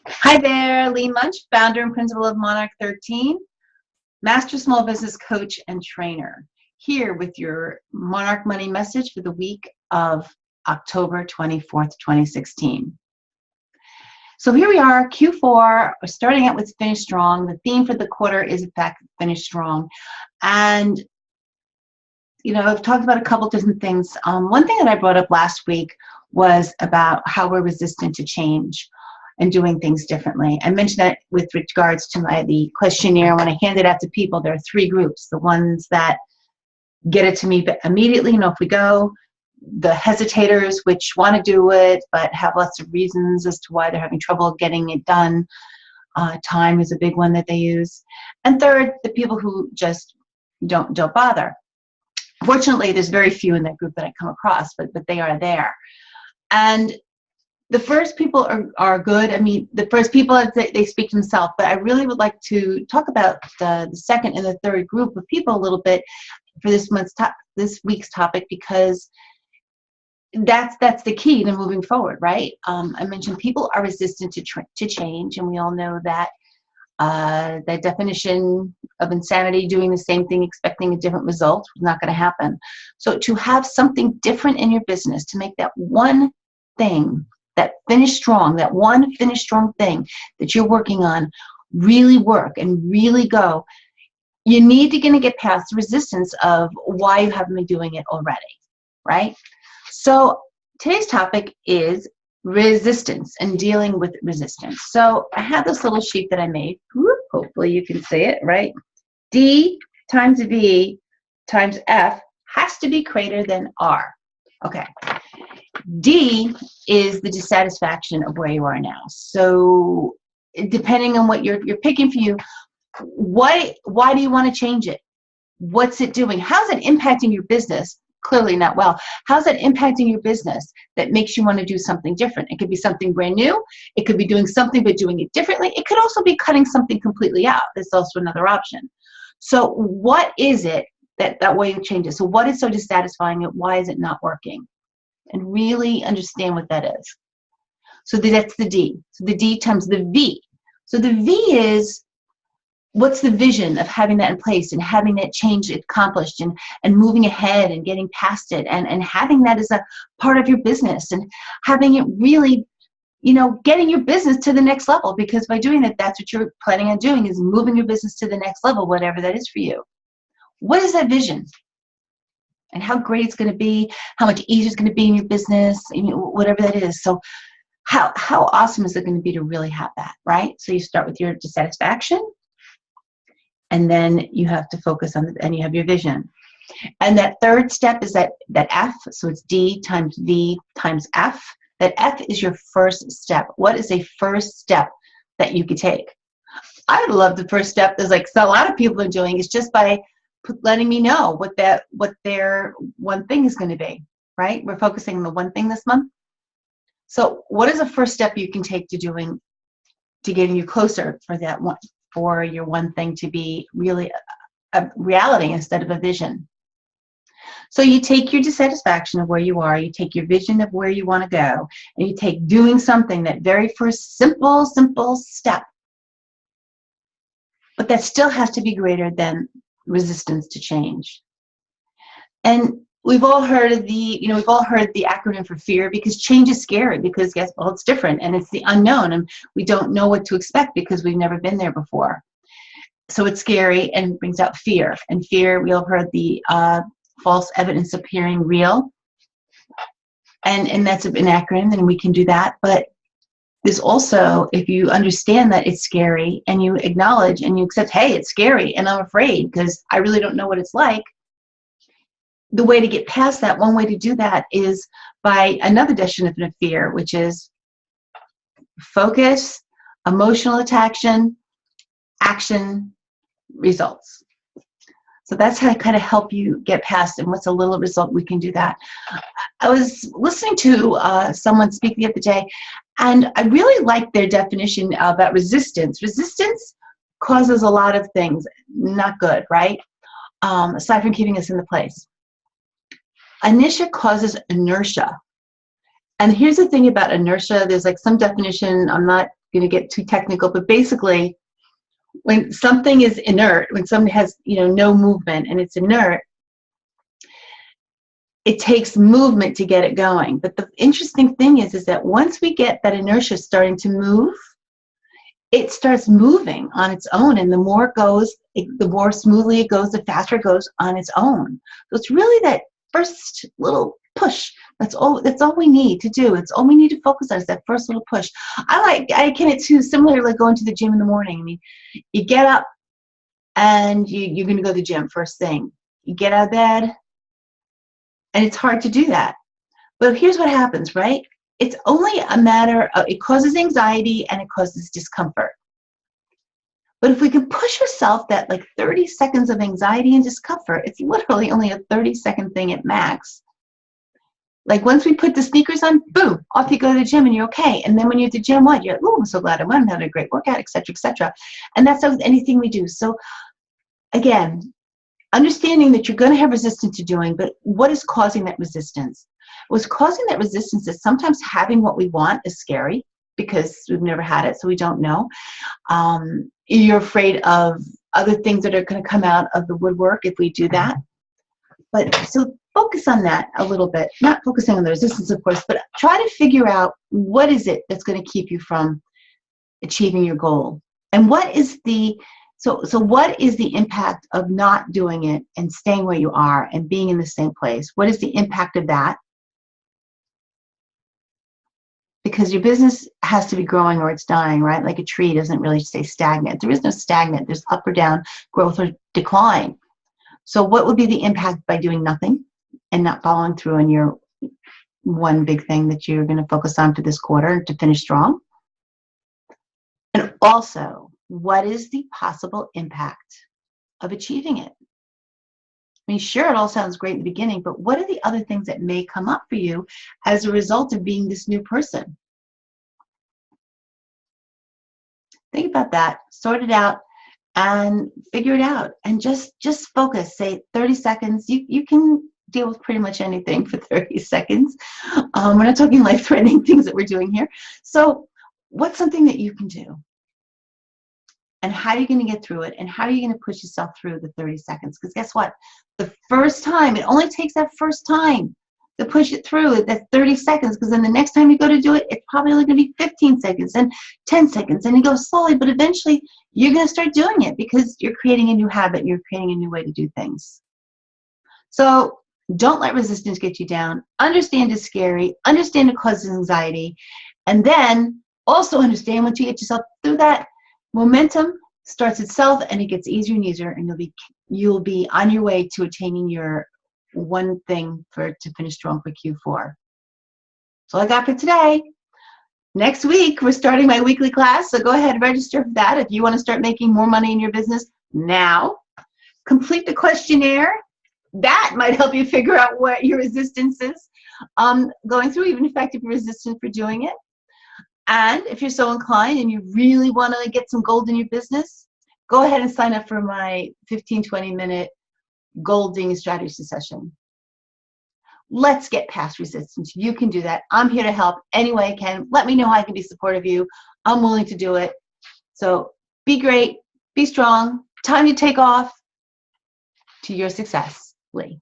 Hi there, Lee Munch, founder and principal of Monarch 13, master small business coach and trainer, here with your Monarch Money message for the week of October 24th, 2016. So here we are, Q4, we're starting out with Finish Strong. The theme for the quarter is, in fact, Finish Strong. And, I've talked about a couple different things. One thing that I brought up last week was about how we're resistant to change and doing things differently. I mentioned that with regards to the questionnaire. When I hand it out to people, there are three groups: the ones that get it to me immediately, off we go; the hesitators, which want to do it but have lots of reasons as to why they're having trouble getting it done. Time is a big one that they use. And third, the people who just don't bother. Fortunately, there's very few in that group that I come across, but they are there. And the first people are good. I mean, the first people, they speak to themselves, but I really would like to talk about the second and the third group of people a little bit for this week's topic, because that's the key to moving forward, right? I mentioned people are resistant to change, and we all know that that definition of insanity, doing the same thing, expecting a different result, is not going to happen. So to have something different in your business, to make that one thing, that finish strong, that one finish strong thing that you're working on really work and really go, you need to get past the resistance of why you haven't been doing it already, right? So today's topic is resistance and dealing with resistance. So I have this little sheet that I made. Hopefully you can see it, right? D times V times F has to be greater than R. Okay. D is the dissatisfaction of where you are now. So depending on what you're picking for you, why do you want to change it? What's it doing? How's it impacting your business? Clearly not well. How's that impacting your business that makes you want to do something different? It could be something brand new. It could be doing something but doing it differently. It could also be cutting something completely out. That's also another option. So what is it that way you change it? So what is so dissatisfying? Why is it not working? And really understand what that is. So that's the D. So the D times the V. So the V is, what's the vision of having that in place and having that change accomplished and moving ahead and getting past it and having that as a part of your business and having it really, getting your business to the next level, because by doing that, that's what you're planning on doing, is moving your business to the next level, whatever that is for you. What is that vision? And how great it's going to be, how much easier it's going to be in your business, whatever that is. So how awesome is it going to be to really have that, right? So you start with your dissatisfaction, and then you have to focus on and you have your vision. And that third step is that F, so it's D times V times F. That F is your first step. What is a first step that you could take? I love the first step. There's a lot of people are doing is just by letting me know what their one thing is going to be, right? We're focusing on the one thing this month. So what is the first step you can take to getting you closer for your one thing to be really a reality instead of a vision? So you take your dissatisfaction of where you are, you take your vision of where you want to go, and you take doing something, that very first simple step. But that still has to be greater than resistance to change. And we've all heard of the acronym for FEAR, because change is scary, because it's different and it's the unknown, and we don't know what to expect because we've never been there before. So it's scary and brings out fear. And fear, we all heard the false evidence appearing real. And that's an acronym, and we can do that. But there's also, if you understand that it's scary and you acknowledge and you accept, hey, it's scary and I'm afraid because I really don't know what it's like. The way to get past that, one way to do that is by another definition of fear, which is focus, emotional attachment, action, results. So that's how I kind of help you get past, and what's a little result we can do that. I was listening to someone speak the other day, and I really liked their definition about resistance. Resistance causes a lot of things not good, right? Aside from keeping us in the place. Inertia causes inertia. And here's the thing about inertia. There's some definition. I'm not going to get too technical, but basically, when something is inert, when something has, no movement and it's inert, it takes movement to get it going. But the interesting thing is that once we get that inertia starting to move, it starts moving on its own, and the more it goes, the more smoothly it goes, the faster it goes on its own. So it's really that first little push. That's all we need to do. It's all we need to focus on is that first little push. I akin it to similar like going to the gym in the morning. I mean, you get up and you're going to go to the gym first thing. You get out of bed, and it's hard to do that. But here's what happens, right? It's only a matter of, it causes anxiety and it causes discomfort. But if we can push ourselves that like 30 seconds of anxiety and discomfort, it's literally only a 30-second thing at max. Like once we put the sneakers on, boom, off you go to the gym and you're okay. And then when you're at the gym, what? You're like, oh, I'm so glad I went. I'm having a great workout, et cetera, et cetera. And that's with anything we do. So again, understanding that you're going to have resistance to doing, but what is causing that resistance? What's causing that resistance is sometimes having what we want is scary because we've never had it, so we don't know. You're afraid of other things that are going to come out of the woodwork if we do that. But so focus on that a little bit, not focusing on the resistance, of course, but try to figure out what is it that's going to keep you from achieving your goal. And what is the what is the impact of not doing it and staying where you are and being in the same place? What is the impact of that? Because your business has to be growing or it's dying, right? Like a tree doesn't really stay stagnant. There is no stagnant. There's up or down, growth or decline. So what would be the impact by doing nothing and not following through on your one big thing that you're going to focus on for this quarter to finish strong? And also, what is the possible impact of achieving it? I mean, sure, it all sounds great in the beginning, but what are the other things that may come up for you as a result of being this new person? Think about that, sort it out, and figure it out. And just focus, say 30 seconds. You can deal with pretty much anything for 30 seconds. We're not talking life-threatening things that we're doing here. So what's something that you can do? And how are you going to get through it? And how are you going to push yourself through the 30 seconds? Because guess what? The first time, it only takes that first time to push it through, that 30 seconds. Because then the next time you go to do it, it's probably only going to be 15 seconds and 10 seconds. And you go slowly, but eventually you're going to start doing it because you're creating a new habit. You're creating a new way to do things. So don't let resistance get you down. Understand it's scary. Understand it causes anxiety. And then also understand once you get yourself through that, momentum starts itself and it gets easier and easier, and you'll be on your way to attaining your one thing to finish strong for Q4. That's all I got for today. Next week, we're starting my weekly class, so go ahead and register for that if you want to start making more money in your business now. Complete the questionnaire. That might help you figure out what your resistance is going through, even effective resistance for doing it. And if you're so inclined and you really want to get some gold in your business, go ahead and sign up for my 15-20 minute golding strategy session. Let's get past resistance. You can do that. I'm here to help any way I can. Let me know how I can be supportive of you. I'm willing to do it. So be great, be strong. Time to take off to your success, Lee.